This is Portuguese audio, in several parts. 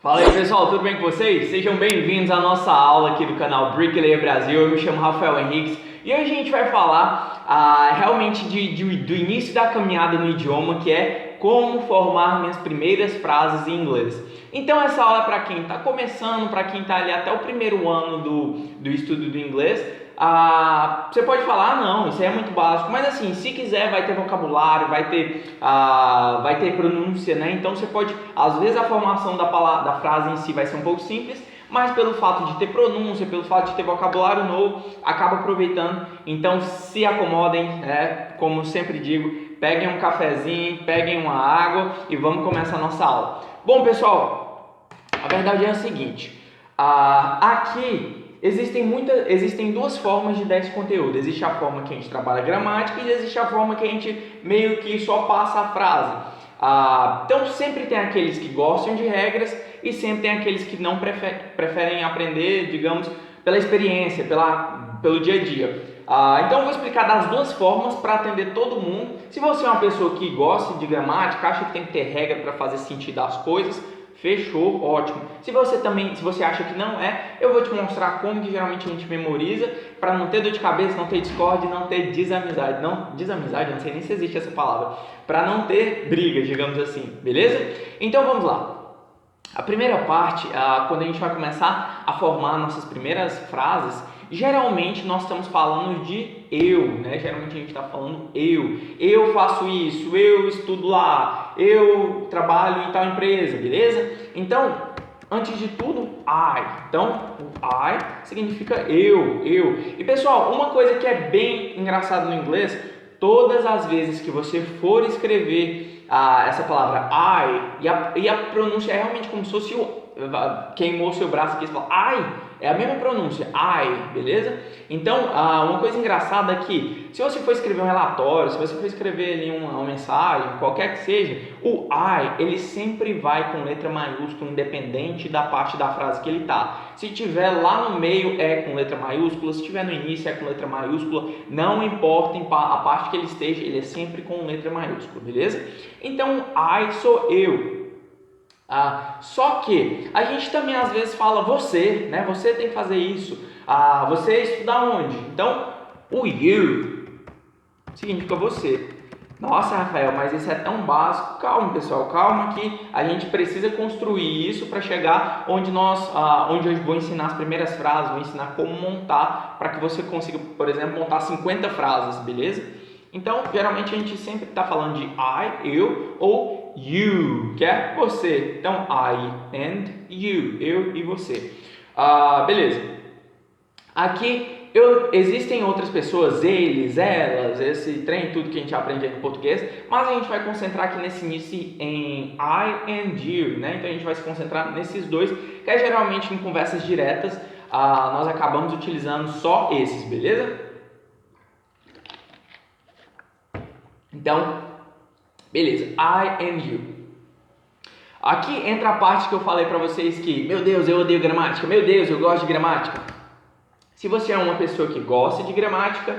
Fala aí pessoal, tudo bem com vocês? Sejam bem-vindos à nossa aula aqui do canal Bricklayer Brasil. Eu me chamo Rafael Henriques e hoje a gente vai falar realmente do início da caminhada no idioma, que é como formar minhas primeiras frases em inglês. Então essa aula é para quem está começando, para quem está ali até o primeiro ano do estudo do inglês. Você pode falar, não, isso aí é muito básico, mas assim, se quiser vai ter vocabulário, vai ter pronúncia, né? Então você pode, às vezes a formação da frase em si vai ser um pouco simples, mas pelo fato de ter pronúncia, pelo fato de ter vocabulário novo, acaba aproveitando. Então se acomodem, como eu sempre digo, peguem um cafezinho, peguem uma água e vamos começar a nossa aula. Bom pessoal, a verdade é a seguinte, aqui Existem duas formas de dar esse conteúdo. Existe a forma que a gente trabalha gramática e existe a forma que a gente meio que só passa a frase. Então sempre tem aqueles que gostam de regras e sempre tem aqueles que não preferem aprender, digamos, pela experiência, pelo dia a dia. Então eu vou explicar das duas formas para atender todo mundo. Se você é uma pessoa que gosta de gramática, acha que tem que ter regra para fazer sentido as coisas, fechou, ótimo. Se você acha que não eu vou te mostrar como que geralmente a gente memoriza para não ter dor de cabeça, não ter discórdia, não ter desamizade. Desamizade, eu não sei nem se existe essa palavra. Para não ter briga, digamos assim, beleza? Então vamos lá. A primeira parte, quando a gente vai começar a formar nossas primeiras frases, geralmente nós estamos falando de eu, né? Geralmente a gente está falando eu faço isso, eu estudo lá, eu trabalho em tal empresa, beleza? Então, antes de tudo, I. Então, o I significa eu. E pessoal, uma coisa que é bem engraçada no inglês, todas as vezes que você for escrever essa palavra I, e a pronúncia é realmente como se fosse queimou seu braço aqui e falou I, é a mesma pronúncia, I, beleza? Então, uma coisa engraçada é que se você for escrever um relatório, se você for escrever ali uma mensagem, qualquer que seja, o I, ele sempre vai com letra maiúscula, independente da parte da frase que ele tá. Se tiver lá no meio é com letra maiúscula, se tiver no início é com letra maiúscula, não importa a parte que ele esteja, ele é sempre com letra maiúscula, beleza? Então, I sou eu. Só que a gente também às vezes fala você, né? Você tem que fazer isso. Você estuda onde? Então, o you significa você. Nossa, Rafael, mas isso é tão básico. Calma, pessoal, calma que a gente precisa construir isso para chegar onde eu vou ensinar as primeiras frases, vou ensinar como montar para que você consiga, por exemplo, montar 50 frases, beleza? Então, geralmente a gente sempre está falando de I, eu, ou you, que é você. Então, I and you, eu e você. Beleza. Aqui existem outras pessoas, eles, elas, esse trem, tudo que a gente aprende no português, mas a gente vai concentrar aqui nesse início em I and you, né? Então a gente vai se concentrar nesses dois, que é geralmente em conversas diretas, nós acabamos utilizando só esses, beleza? Então, beleza, I and you. Aqui entra a parte que eu falei para vocês que, meu Deus, eu odeio gramática, meu Deus, eu gosto de gramática. Se você é uma pessoa que gosta de gramática,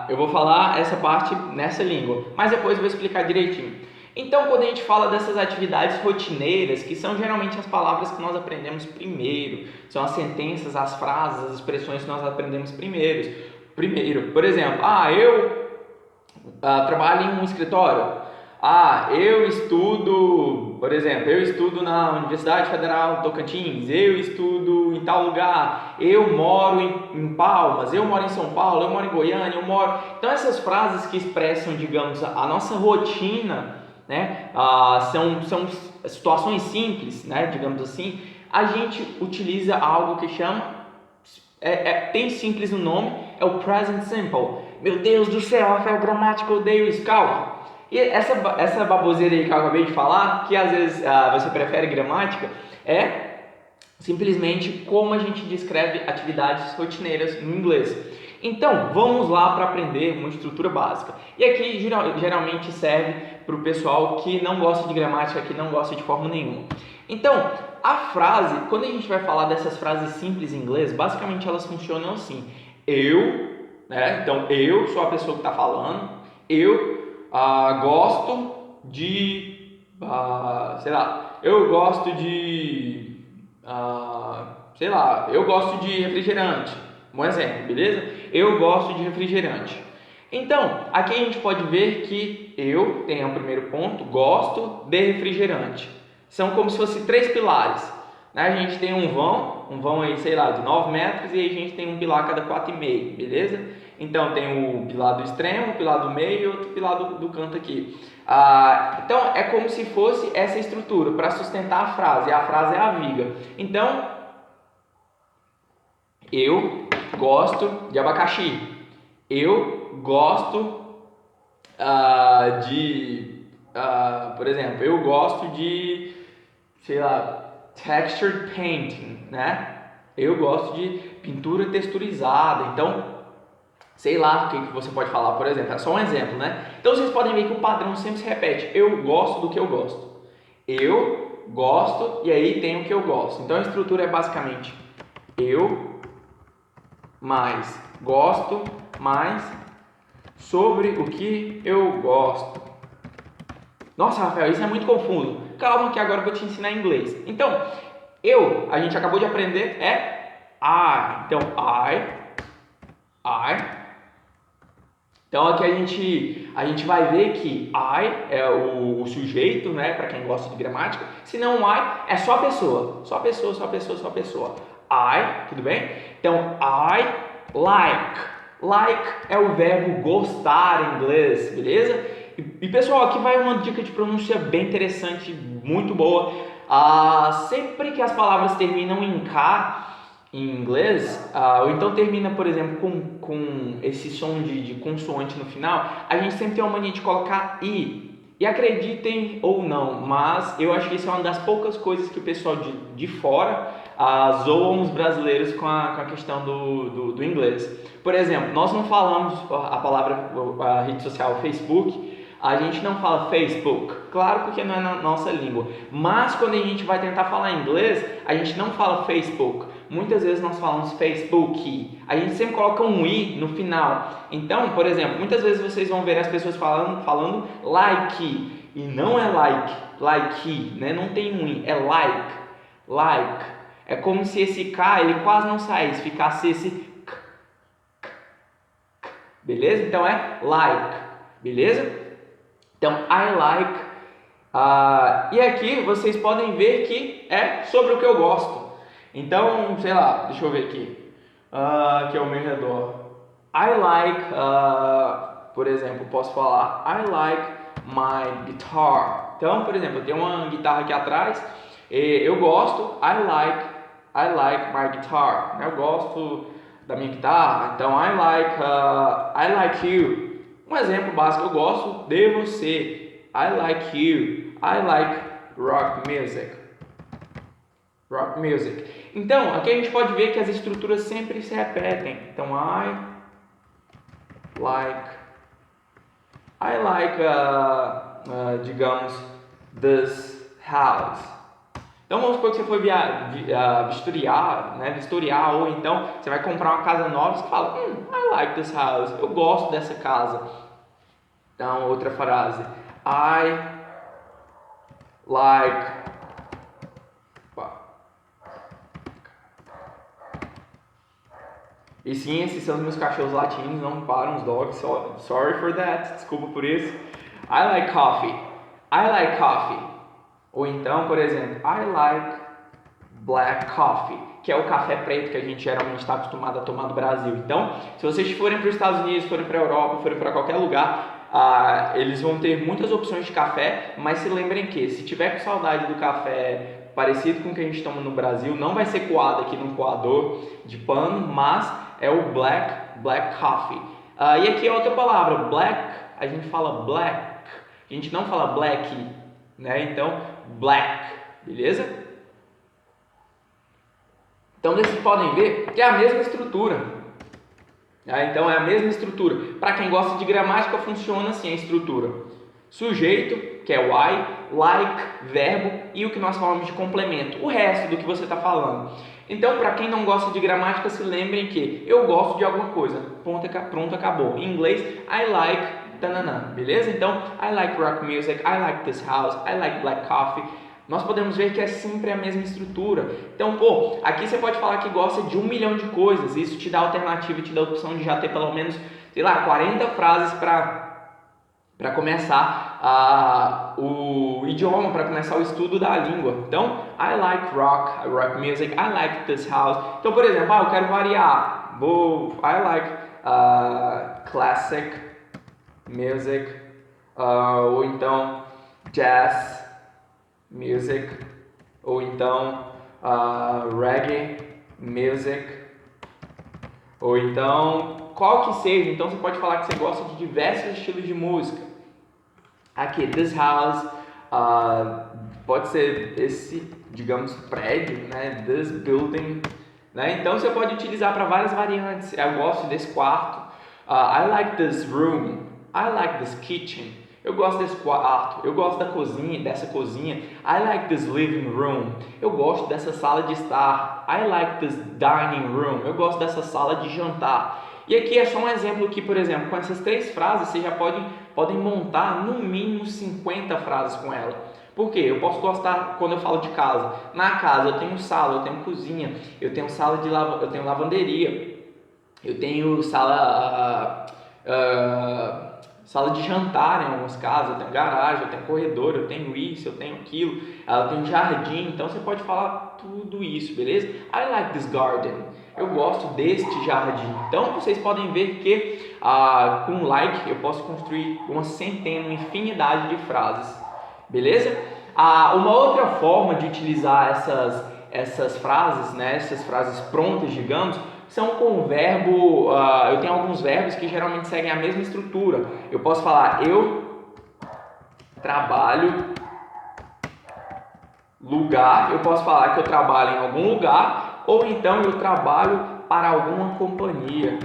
eu vou falar essa parte nessa língua, mas depois eu vou explicar direitinho. Então, quando a gente fala dessas atividades rotineiras, que são geralmente as palavras que nós aprendemos primeiro, são as sentenças, as frases, as expressões que nós aprendemos primeiro. Por exemplo, eu trabalho em um escritório. Eu estudo, por exemplo, eu estudo na Universidade Federal do Tocantins, eu estudo em tal lugar, eu moro em Palmas, eu moro em São Paulo, eu moro em Goiânia, Então essas frases que expressam, digamos, a nossa rotina, né, são situações simples, né, digamos assim, a gente utiliza algo que chama, tem simples no nome, é o present simple. Meu Deus do céu, Rafael, gramática, eu odeio isso, calma. E essa baboseira aí que eu acabei de falar, que às vezes você prefere gramática, é simplesmente como a gente descreve atividades rotineiras no inglês. Então, vamos lá para aprender uma estrutura básica. E aqui geralmente serve para o pessoal que não gosta de gramática, que não gosta de forma nenhuma. Então, a frase, quando a gente vai falar dessas frases simples em inglês, basicamente elas funcionam assim. Então eu sou a pessoa que está falando, eu gosto de, eu gosto de, sei lá, eu gosto de refrigerante. Um exemplo, beleza? Eu gosto de refrigerante. Então, aqui a gente pode ver que eu tenho o primeiro ponto, gosto de refrigerante. São como se fossem três pilares. Né? A gente tem um vão aí, sei lá, de 9 metros e a gente tem um pilar a cada 4,5, beleza? Então tem o pilar do extremo, o pilar do meio e outro pilar do canto aqui. Então é como se fosse essa estrutura para sustentar a frase. A frase é a viga. Então, eu gosto de abacaxi. Eu gosto por exemplo, eu gosto de, sei lá, textured painting, né? Eu gosto de pintura texturizada. Então, sei lá o que você pode falar, por exemplo. É só um exemplo, né? Então, vocês podem ver que o padrão sempre se repete. Eu gosto do que eu gosto. Eu gosto e aí tem o que eu gosto. Então, a estrutura é basicamente eu mais gosto mais sobre o que eu gosto. Nossa, Rafael, isso é muito confuso. Calma que agora eu vou te ensinar inglês. Então, a gente acabou de aprender, é I. Então, I. Então, aqui a gente vai ver que I é o sujeito, né, para quem gosta de gramática. Se não, I é só a pessoa. Só a pessoa, só a pessoa, só a pessoa. I, tudo bem? Então, I like. Like é o verbo gostar em inglês, beleza? E pessoal, aqui vai uma dica de pronúncia bem interessante, muito boa. Sempre que as palavras terminam em K em inglês, ou então termina, por exemplo, com esse som de consoante no final, a gente sempre tem uma mania de colocar I. E acreditem ou não, mas eu acho que isso é uma das poucas coisas que o pessoal de fora zoam os brasileiros com a questão do inglês. Por exemplo, nós não falamos a palavra, a rede social Facebook, a gente não fala Facebook, claro, porque não é na nossa língua, mas quando a gente vai tentar falar inglês, a gente não fala Facebook, muitas vezes nós falamos Facebook, a gente sempre coloca um I no final. Então, por exemplo, muitas vezes vocês vão ver as pessoas falando like, e não é like, né? Não tem um I, é like, é como se esse K ele quase não saísse, ficasse esse K, beleza? Então é like, beleza? Então, I like, e aqui vocês podem ver que é sobre o que eu gosto. Então, sei lá, deixa eu ver aqui, aqui ao meu redor. I like, por exemplo, posso falar I like my guitar. Então, por exemplo, eu tenho uma guitarra aqui atrás, eu gosto, I like my guitar. Eu gosto da minha guitarra, então I like you. Um exemplo básico, eu gosto de você. I like you. I like rock music. Rock music. Então, aqui a gente pode ver que as estruturas sempre se repetem. Então, I like, digamos, this house. Então, vamos supor que você foi vistoriar, ou então você vai comprar uma casa nova e você fala, I like this house, eu gosto dessa casa. Então, outra frase, I like, e sim, esses são os meus cachorros latinos, não param os dogs, sorry for that, desculpa por isso. I like coffee. Ou então, por exemplo, I like black coffee, que é o café preto que a gente geralmente está acostumado a tomar no Brasil. Então, se vocês forem para os Estados Unidos, forem para a Europa, forem para qualquer lugar, eles vão ter muitas opções de café, mas se lembrem que se tiver com saudade do café parecido com o que a gente toma no Brasil, não vai ser coado aqui num coador de pano, mas é o black coffee. E aqui é outra palavra, black, a gente fala black, a gente não fala black, né? Então, black, beleza? Então, vocês podem ver que é a mesma estrutura. Então, é a mesma estrutura. Para quem gosta de gramática, funciona assim a estrutura. Sujeito, que é o I, like, verbo e o que nós falamos de complemento. O resto do que você está falando. Então, para quem não gosta de gramática, se lembrem que eu gosto de alguma coisa. Pronto, acabou. Em inglês, I like, tanana, beleza? Então, I like rock music, I like this house, I like black coffee. nós podemos ver que é sempre a mesma estrutura. Então, aqui você pode falar que gosta de 1 milhão de coisas, isso te dá alternativa, te dá a opção de já ter pelo menos, 40 frases para começar o idioma, para começar o estudo da língua. Então, I like rock music, I like this house. Então, por exemplo, eu quero variar, I like classic music, ou então jazz music, ou então reggae music, ou então qual que seja. Então você pode falar que você gosta de diversos estilos de música. Aqui, this house, pode ser esse, digamos, prédio, né? This building, né? Então você pode utilizar para várias variantes. Eu gosto desse quarto. I like this room. I like this kitchen. Eu gosto desse quarto. Eu gosto dessa cozinha. I like this living room. Eu gosto dessa sala de estar. I like this dining room. Eu gosto dessa sala de jantar. E aqui é só um exemplo que, por exemplo, com essas 3 frases, vocês já podem montar no mínimo 50 frases com ela. Por quê? Eu posso gostar, quando eu falo de casa, na casa eu tenho sala, eu tenho cozinha, eu tenho eu tenho lavanderia, eu tenho sala de jantar em alguns casos, eu tenho garagem, eu tenho corredor, eu tenho isso, eu tenho aquilo, eu tenho jardim. Então você pode falar tudo isso, beleza? I like this garden. Eu gosto deste jardim. Então vocês podem ver que com like eu posso construir uma infinidade de frases, beleza? Uma outra forma de utilizar essas frases, né, essas frases prontas, digamos, são com o verbo. Eu tenho alguns verbos que geralmente seguem a mesma estrutura. Eu posso falar eu trabalho lugar, eu posso falar que eu trabalho em algum lugar, ou então eu trabalho para alguma companhia.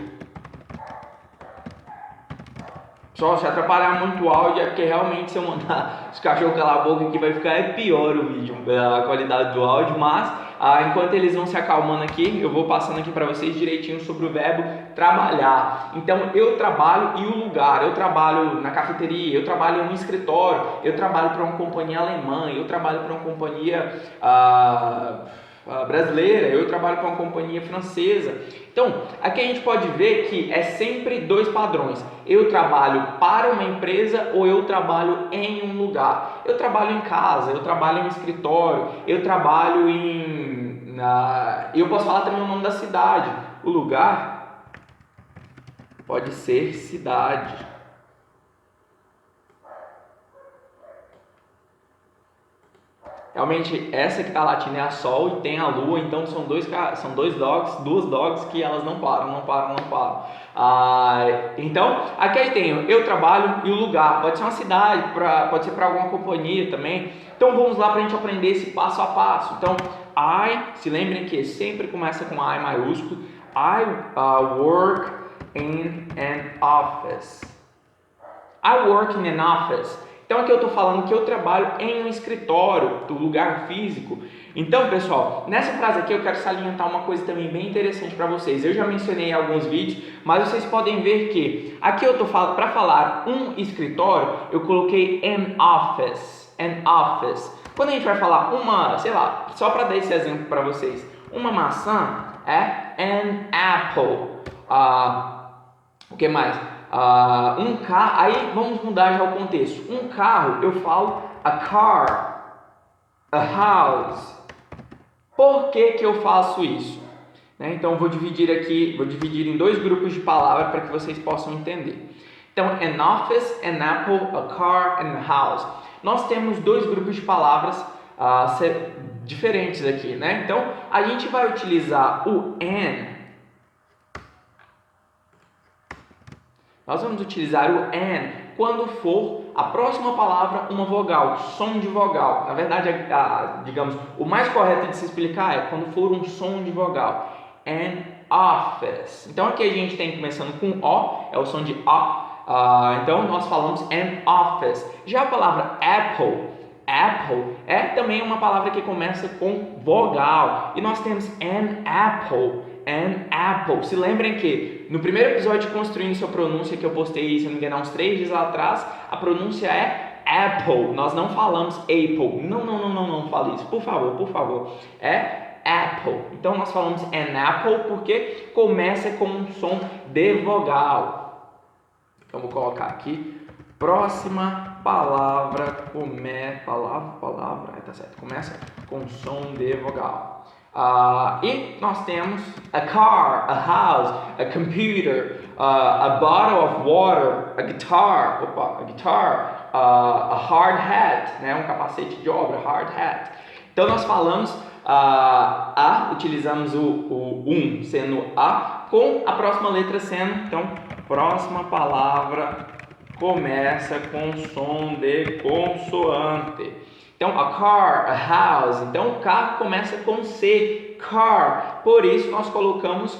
Só se atrapalhar muito o áudio é porque realmente se eu mandar os cachorros calar a boca aqui vai ficar pior o vídeo, a qualidade do áudio, mas enquanto eles vão se acalmando aqui, eu vou passando aqui para vocês direitinho sobre o verbo trabalhar. Então, eu trabalho e o lugar, eu trabalho na cafeteria, eu trabalho em um escritório, eu trabalho para uma companhia alemã, eu trabalho para uma companhia brasileira, eu trabalho para uma companhia francesa. Então, aqui a gente pode ver que é sempre 2 padrões. Eu trabalho para uma empresa ou eu trabalho em um lugar. Eu trabalho em casa, eu trabalho em um escritório, eu trabalho eu posso falar também o nome da cidade. O lugar pode ser cidade. Realmente, essa que está latindo é a Sol e tem a Lua, então são duas dogs que elas não param. Então, aqui eu tenho eu trabalho e o lugar, pode ser uma cidade, pode ser para alguma companhia também. Então, vamos lá para a gente aprender esse passo a passo. Então, se lembrem que sempre começa com I maiúsculo. I work in an office. I work in an office. Então aqui eu estou falando que eu trabalho em um escritório, do lugar físico. Então, pessoal, nessa frase aqui eu quero salientar uma coisa também bem interessante para vocês. Eu já mencionei em alguns vídeos, mas vocês podem ver que aqui eu estou falando, para falar um escritório, eu coloquei an office. An office. Quando a gente vai falar só para dar esse exemplo para vocês, uma maçã é an apple. O que mais? Um carro, aí vamos mudar já o contexto. Um carro, eu falo a car, a house. Por que eu faço isso? Então, vou dividir em 2 grupos de palavras para que vocês possam entender. Então, an office, an apple, a car, and a house. Nós temos 2 grupos de palavras diferentes aqui, né? Então, a gente vai utilizar o an. Nós vamos utilizar o an quando for a próxima palavra uma vogal, som de vogal. Na verdade, digamos, o mais correto de se explicar é quando for um som de vogal. An office. Então aqui a gente tem começando com O, é o som de O. Então nós falamos an office. Já a palavra apple é também uma palavra que começa com vogal. E nós temos an apple. An apple. Se lembrem que no primeiro episódio de Construindo Sua Pronúncia que eu postei, se não me engano, há uns 3 dias atrás, a pronúncia é Apple. Nós não falamos Apple. Não fale isso. Por favor. É Apple. Então nós falamos an apple porque começa com um som de vogal. Então vou colocar aqui. Próxima palavra tá certo. Começa com som de vogal. E nós temos a car, a house, a computer, a bottle of water, a guitar, a hard hat, né, um capacete de obra, hard hat. Então nós falamos utilizamos o sendo a, com a próxima letra sendo, então, próxima palavra começa com som de consoante. Então, a car, a house. Então, o carro começa com C, car. Por isso, nós colocamos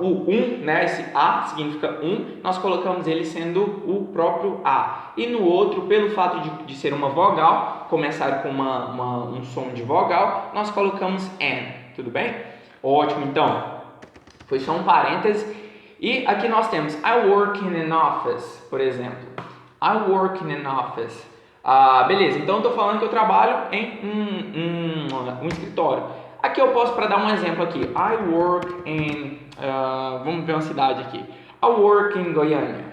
o né? Esse A significa nós colocamos ele sendo o próprio A. E no outro, pelo fato de ser uma vogal, começar com um som de vogal, nós colocamos N. Tudo bem? Ótimo, então. Foi só um parêntese. E aqui nós temos I work in an office, por exemplo. I work in an office. Beleza, então eu estou falando que eu trabalho em um escritório. Aqui eu posso, para dar um exemplo aqui, I work in, vamos ver uma cidade aqui. I work in Goiânia,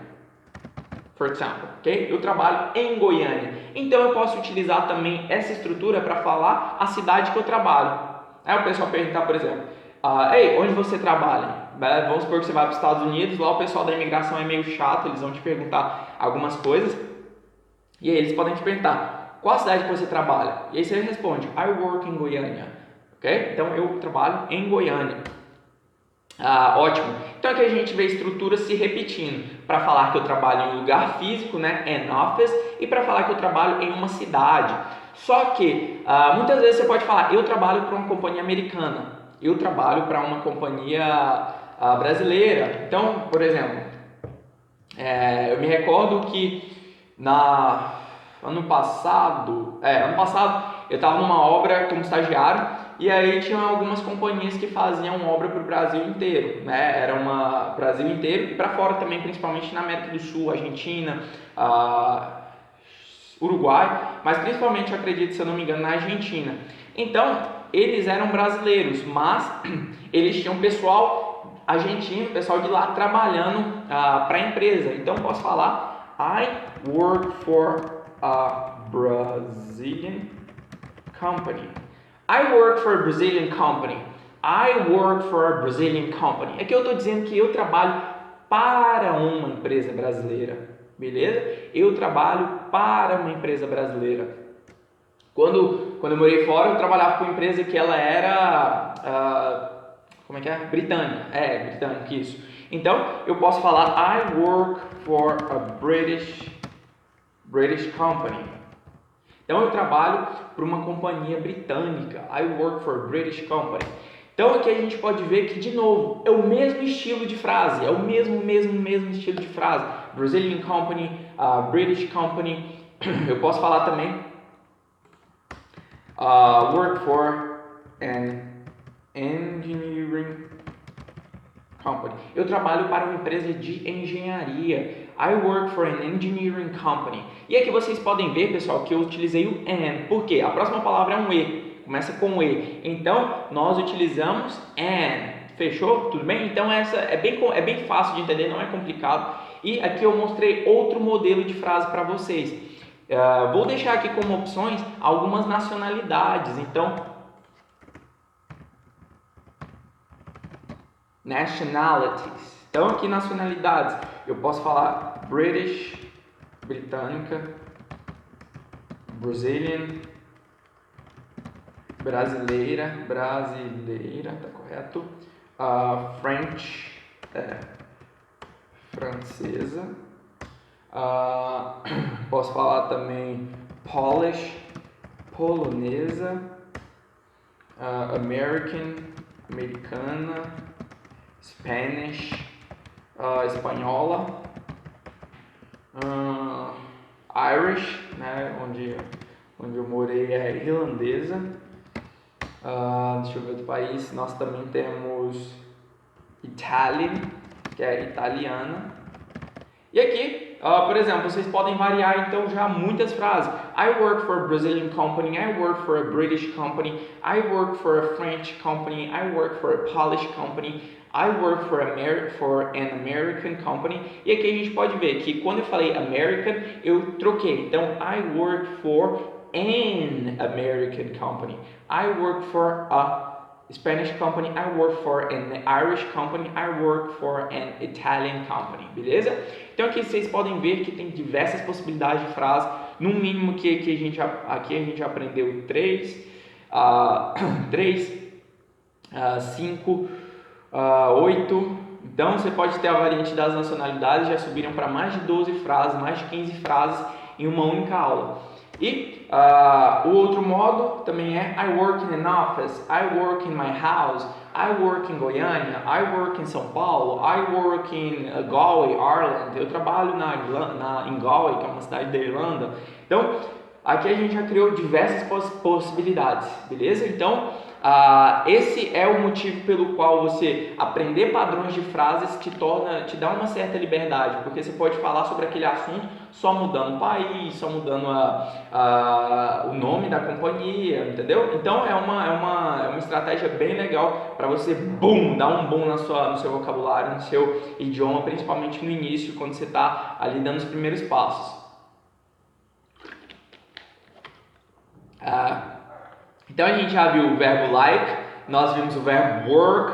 for example, ok? Eu trabalho em Goiânia. Então eu posso utilizar também essa estrutura para falar a cidade que eu trabalho. Aí o pessoal perguntar, por exemplo, ei, onde você trabalha? Vamos supor que você vai para os Estados Unidos, lá o pessoal da imigração é meio chato, eles vão te perguntar algumas coisas. E aí eles podem te perguntar, qual a cidade que você trabalha? E aí você responde, I work in Goiânia. Ok? Então eu trabalho em Goiânia. Ótimo. Então aqui a gente vê a estrutura se repetindo. Para falar que eu trabalho em um lugar físico, né? An office. E para falar que eu trabalho em uma cidade. Só que muitas vezes você pode falar, eu trabalho para uma companhia americana. Eu trabalho para uma companhia brasileira. Então, por exemplo, eu me recordo que ano passado eu estava numa obra como estagiário e aí tinha algumas companhias que faziam obra para o Brasil inteiro, né? Era Brasil inteiro e para fora também, principalmente na América do Sul, Argentina, Uruguai, mas principalmente eu acredito, se eu não me engano, na Argentina. Então eles eram brasileiros, mas eles tinham pessoal argentino, pessoal de lá trabalhando para a empresa. Então posso falar I work for a Brazilian company. I work for a Brazilian company. I work for a Brazilian company. Aqui eu estou dizendo que eu trabalho para uma empresa brasileira. Beleza? Eu trabalho para uma empresa brasileira. Quando eu morei fora, eu trabalhava com uma empresa que ela era britânica. Britânica, isso. Então, eu posso falar I work for a British company. Então, eu trabalho para uma companhia britânica. I work for a British company. Então, aqui a gente pode ver que, de novo, é o mesmo estilo de frase. É o mesmo estilo de frase. Brazilian company, British company. Eu posso falar também work for an engineering company. Eu trabalho para uma empresa de engenharia. I work for an engineering company. E aqui vocês podem ver, pessoal, que eu utilizei o an. Por quê? A próxima palavra é um E. Começa com E. Então, nós utilizamos an. Fechou? Tudo bem? Então, essa é bem fácil de entender, não é complicado. E aqui eu mostrei outro modelo de frase para vocês. Vou deixar aqui como opções algumas nacionalidades. Então, nationalities. Então, aqui nacionalidades. Eu posso falar British, britânica, Brazilian, brasileira, tá correto? French, francesa. Posso falar também Polish, polonesa, American, americana, Spanish, espanhola, Irish, né, onde eu morei é irlandesa. Deixa eu ver outro país. Nós também temos Italian, que é italiana. E aqui por exemplo, vocês podem variar então já muitas frases. I work for a Brazilian company, I work for a British company, I work for a French company, I work for a Polish company, I work for an American company. E aqui a gente pode ver que quando eu falei American, eu troquei. Então, I work for an American company. I work for a Spanish company, I work for an Irish company, I work for an Italian company, beleza? Então aqui vocês podem ver que tem diversas possibilidades de frase, no mínimo que aqui a gente aprendeu 3, 5, 8, então você pode ter a variante das nacionalidades, já subiram para mais de 12 frases, mais de 15 frases em uma única aula. E o outro modo também é I work in an office, I work in my house, I work in Goiânia, I work in São Paulo, I work in Galway, Ireland. Eu trabalho em Galway, que é uma cidade da Irlanda. Então, aqui a gente já criou diversas possibilidades, beleza? Então, esse é o motivo pelo qual você aprender padrões de frases te dá uma certa liberdade, porque você pode falar sobre aquele assunto só mudando o país, só mudando o nome da companhia, entendeu? Então é uma estratégia bem legal para você dar um boom no seu vocabulário, no seu idioma, principalmente no início, quando você está ali dando os primeiros passos. Então a gente já viu o verbo like, nós vimos o verbo work,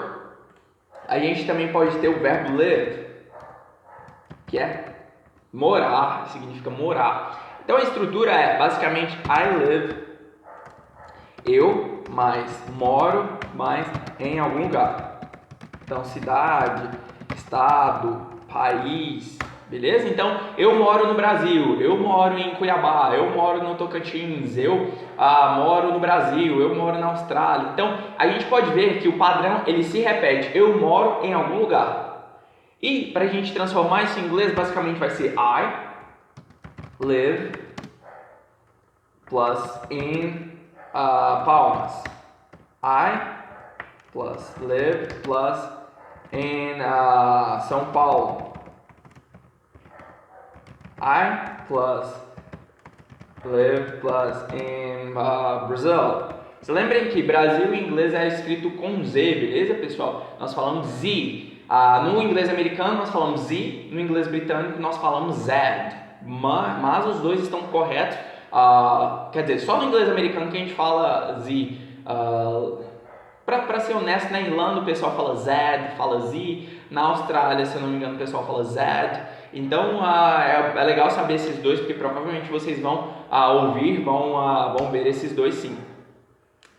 a gente também pode ter o verbo live, que é morar, significa morar. Então a estrutura é basicamente I live, eu, mais moro, mais em algum lugar. Então cidade, estado, país, beleza? Então eu moro no Brasil, eu moro em Cuiabá, eu moro no Tocantins, eu moro no Brasil, eu moro na Austrália. Então a gente pode ver que o padrão ele se repete, eu moro em algum lugar. E para a gente transformar isso em inglês, basicamente vai ser I live plus in Palmas. I plus live plus in São Paulo. I plus live plus in Brazil. Você lembrem que Brasil em inglês é escrito com Z, beleza, pessoal? Nós falamos Z. No inglês americano nós falamos Z, no inglês britânico nós falamos Z, mas os dois estão corretos. Quer dizer, só no inglês americano que a gente fala Z. Para ser honesto, na Irlanda o pessoal fala Z, fala Z. Na Austrália, se eu não me engano, o pessoal fala Z. Então é legal saber esses dois, porque provavelmente vocês vão ouvir, vão ver esses dois sim.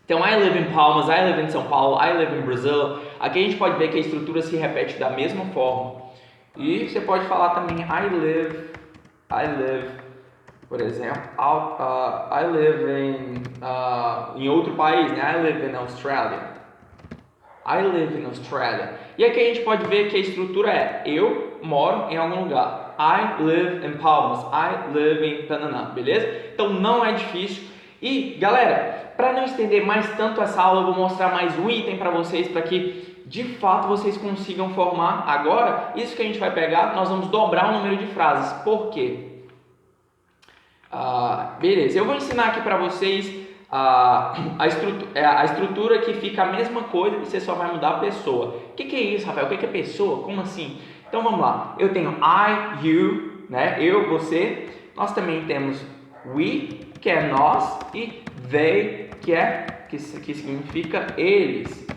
Então, I live in Palmas, I live in São Paulo, I live in Brazil. Aqui a gente pode ver que a estrutura se repete da mesma forma. E você pode falar também I live, por exemplo, I live em outro país, né? I live in Australia. I live in Australia. E aqui a gente pode ver que a estrutura é eu moro em algum lugar. I live in Palmas, I live in Panamá, beleza? Então não é difícil. E galera, para não estender mais tanto essa aula, eu vou mostrar mais um item para vocês, para que de fato vocês consigam formar. Agora, isso que a gente vai pegar, nós vamos dobrar o número de frases. Por quê? Beleza, eu vou ensinar aqui para vocês a estrutura que fica a mesma coisa e você só vai mudar a pessoa. O que é isso, Rafael? O que é pessoa? Como assim? Então vamos lá. Eu tenho I, you, né? Eu, você. Nós também temos we, que é nós, e they, que significa eles.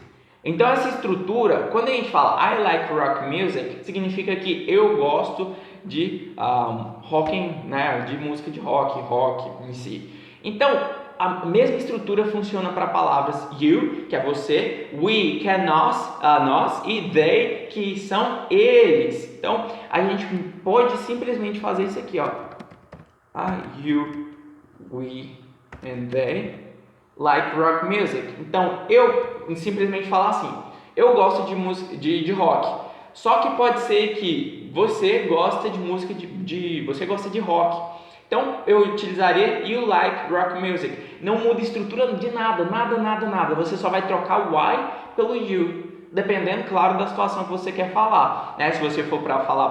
Então essa estrutura, quando a gente fala I like rock music, significa que eu gosto de rocking, né, de música de rock em si. Então a mesma estrutura funciona para palavras you, que é você, we, que é nós, e they, que são eles. Então a gente pode simplesmente fazer isso aqui, ó. I, you, we and they like rock music. Então eu simplesmente falar assim: eu gosto de música de rock. Só que pode ser que você gosta de música você gosta de rock. Então eu utilizaria you like rock music. Não muda a estrutura de nada. Você só vai trocar o I pelo you, dependendo, claro, da situação que você quer falar, né? Se você for para falar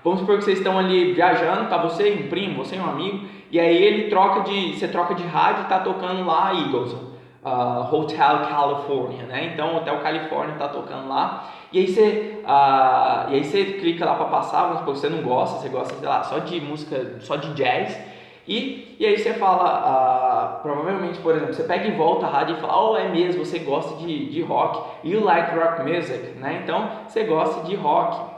Vamos supor que vocês estão ali viajando, tá você e um primo, você e um amigo, e aí você troca de rádio e tá tocando lá Eagles, Hotel California, né? Então Hotel California tá tocando lá, e aí você clica lá para passar, vamos supor que você não gosta, você gosta, sei lá, só de música, só de jazz, e aí você fala, provavelmente, por exemplo, você pega e volta a rádio e fala, oh, é mesmo, você gosta de rock, you like rock music, né? Então você gosta de rock.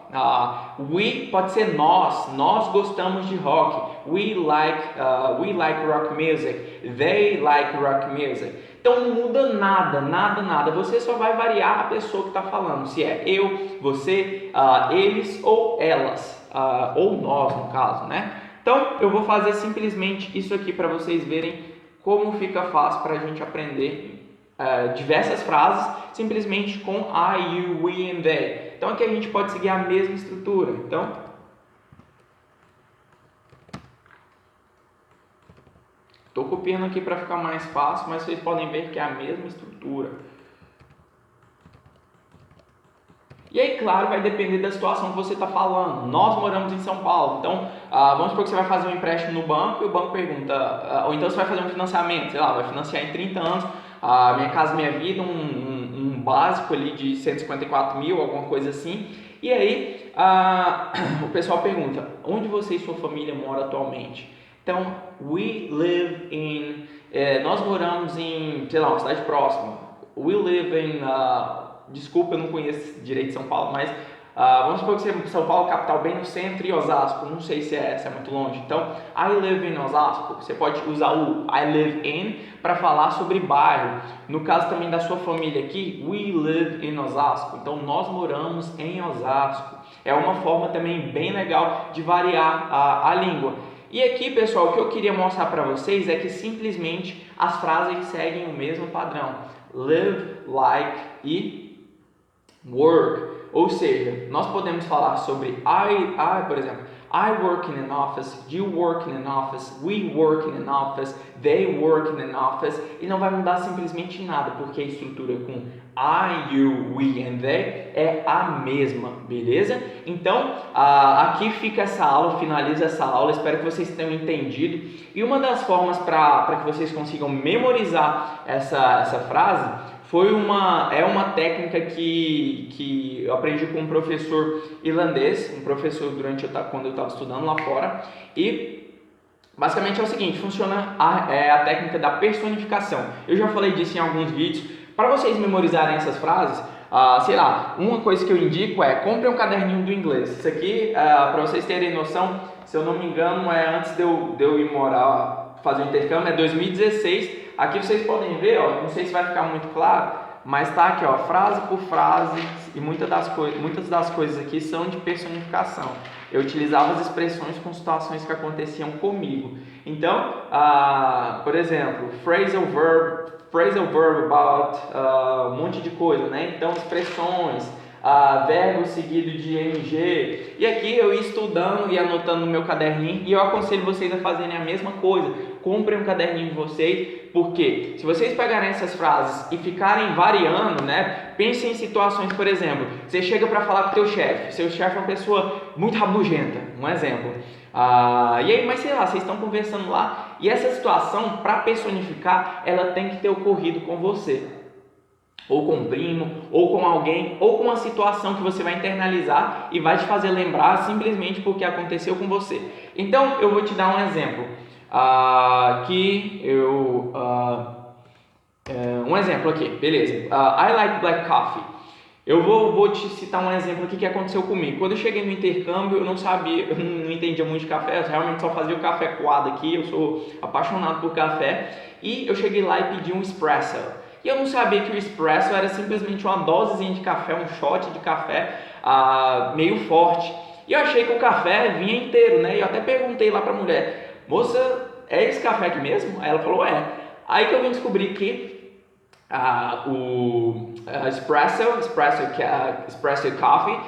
We pode ser nós gostamos de rock. We like rock music. They like rock music. Então não muda nada. Você só vai variar a pessoa que está falando. Se é eu, você, eles ou elas, ou nós no caso, né? Então eu vou fazer simplesmente isso aqui para vocês verem como fica fácil para a gente aprender diversas frases simplesmente com I, you, we and they. Então aqui a gente pode seguir a mesma estrutura. Então, estou copiando aqui para ficar mais fácil, mas vocês podem ver que é a mesma estrutura. E aí, claro, vai depender da situação que você está falando. Nós moramos em São Paulo, então vamos supor que você vai fazer um empréstimo no banco e o banco pergunta, ou então você vai fazer um financiamento, sei lá, vai financiar em 30 anos, Minha Casa Minha Vida, um básico ali de 154 mil, alguma coisa assim. E aí o pessoal pergunta, onde você e sua família moram atualmente? Então, nós moramos em, sei lá, uma cidade próxima. We live in, desculpa, eu não conheço direito São Paulo, mas vamos supor que você São Paulo, capital, bem no centro, e Osasco, não sei se é muito longe. Então, I live in Osasco, você pode usar o I live in para falar sobre bairro. No caso também da sua família aqui, we live in Osasco, então nós moramos em Osasco. É uma forma também bem legal de variar a língua. E aqui, pessoal, o que eu queria mostrar para vocês é que simplesmente as frases seguem o mesmo padrão. Live, like e work. Ou seja, nós podemos falar sobre por exemplo, I work in an office, you work in an office, we work in an office, they work in an office, e não vai mudar simplesmente nada, porque a estrutura com I, you, we and they é a mesma, beleza? Então, aqui fica essa aula, finaliza essa aula, espero que vocês tenham entendido. E uma das formas para que vocês consigam memorizar essa frase é uma técnica que eu aprendi com um professor irlandês, quando eu estava estudando lá fora, e basicamente é o seguinte, funciona a técnica da personificação. Eu já falei disso em alguns vídeos. Para vocês memorizarem essas frases, sei lá, uma coisa que eu indico é compre um caderninho do inglês. Isso aqui, para vocês terem noção, se eu não me engano, é antes de eu ir fazer o intercâmbio, é 2016. Aqui vocês podem ver, não sei se vai ficar muito claro, mas tá aqui, frase por frase, e muitas das coisas aqui são de personificação. Eu utilizava as expressões com situações que aconteciam comigo. Então, por exemplo, phrasal verb about um monte de coisa, né? Então, expressões, verbo seguido de ing. E aqui eu ia estudando e anotando no meu caderninho, e eu aconselho vocês a fazerem a mesma coisa. Comprem um caderninho de vocês, porque se vocês pegarem essas frases e ficarem variando, né? Pensem em situações, por exemplo, você chega para falar com o teu chefe, seu chefe é uma pessoa muito rabugenta, um exemplo. E aí, mas sei lá, vocês estão conversando lá, e essa situação, para personificar, ela tem que ter ocorrido com você, ou com um primo, ou com alguém, ou com uma situação que você vai internalizar e vai te fazer lembrar simplesmente porque aconteceu com você. Então, eu vou te dar um exemplo. Um exemplo aqui, beleza. I like black coffee. Eu vou te citar um exemplo aqui que aconteceu comigo. Quando eu cheguei no intercâmbio, eu não entendia muito de café, eu realmente só fazia o café coado aqui, eu sou apaixonado por café, e eu cheguei lá e pedi um espresso. E eu não sabia que o espresso era simplesmente uma dosezinha de café, um shot de café meio forte. E eu achei que o café vinha inteiro, né? E eu até perguntei lá pra mulher, moça, é esse café aqui mesmo? Aí ela falou, é. Aí que eu vim descobrir que o espresso coffee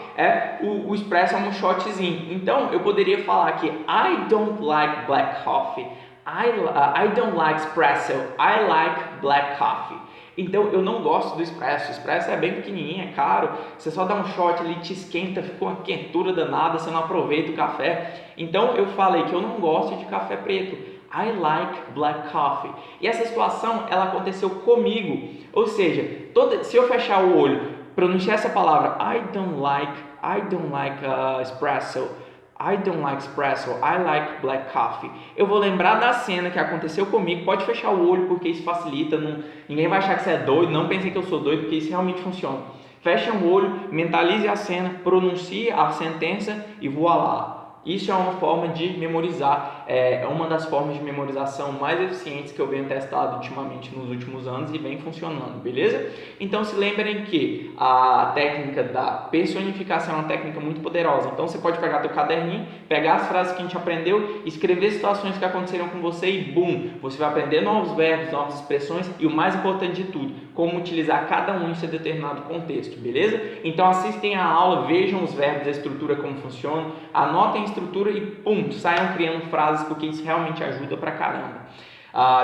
o espresso é um shotzinho. Então eu poderia falar que I don't like black coffee, I don't like espresso, I like black coffee. Então eu não gosto do espresso. O espresso é bem pequenininho, é caro. Você só dá um shot ali, te esquenta, fica uma quentura danada, você não aproveita o café. Então eu falei que eu não gosto de café preto. I like black coffee. E essa situação, ela aconteceu comigo. Ou seja, se eu fechar o olho, pronunciar essa palavra, I don't like espresso, I don't like espresso, I like black coffee. Eu vou lembrar da cena que aconteceu comigo. Pode fechar o olho porque isso facilita. Ninguém vai achar que você é doido. Não pensem que eu sou doido porque isso realmente funciona. Feche o olho, mentalize a cena, pronuncie a sentença e voilá. Isso é uma forma de memorizar, é uma das formas de memorização mais eficientes que eu venho testado ultimamente nos últimos anos e vem funcionando, beleza? Então se lembrem que a técnica da personificação é uma técnica muito poderosa. Então você pode pegar teu caderninho, pegar as frases que a gente aprendeu, escrever situações que aconteceram com você e bum, você vai aprender novos verbos, novas expressões e o mais importante de tudo, como utilizar cada um em seu determinado contexto, beleza? Então assistem a aula, vejam os verbos, a estrutura como funciona, anotem a estrutura e pum, saiam criando frases porque isso realmente ajuda pra caramba.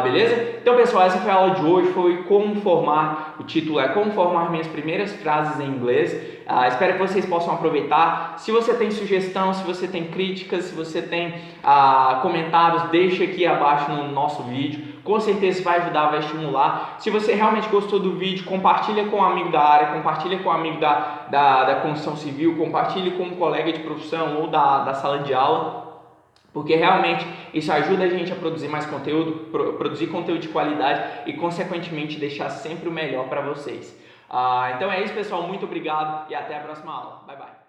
Beleza? Então pessoal, essa foi a aula de hoje, foi como formar, o título é como formar minhas primeiras frases em inglês. Espero que vocês possam aproveitar. Se você tem sugestão, se você tem críticas, se você tem comentários, deixa aqui abaixo no nosso vídeo. Com certeza vai ajudar, vai estimular. Se você realmente gostou do vídeo, compartilha com um amigo da área, compartilha com um amigo da construção civil, compartilhe com um colega de profissão ou da sala de aula. Porque realmente isso ajuda a gente a produzir mais conteúdo, produzir conteúdo de qualidade e consequentemente deixar sempre o melhor para vocês. Então é isso pessoal, muito obrigado e até a próxima aula. Bye bye.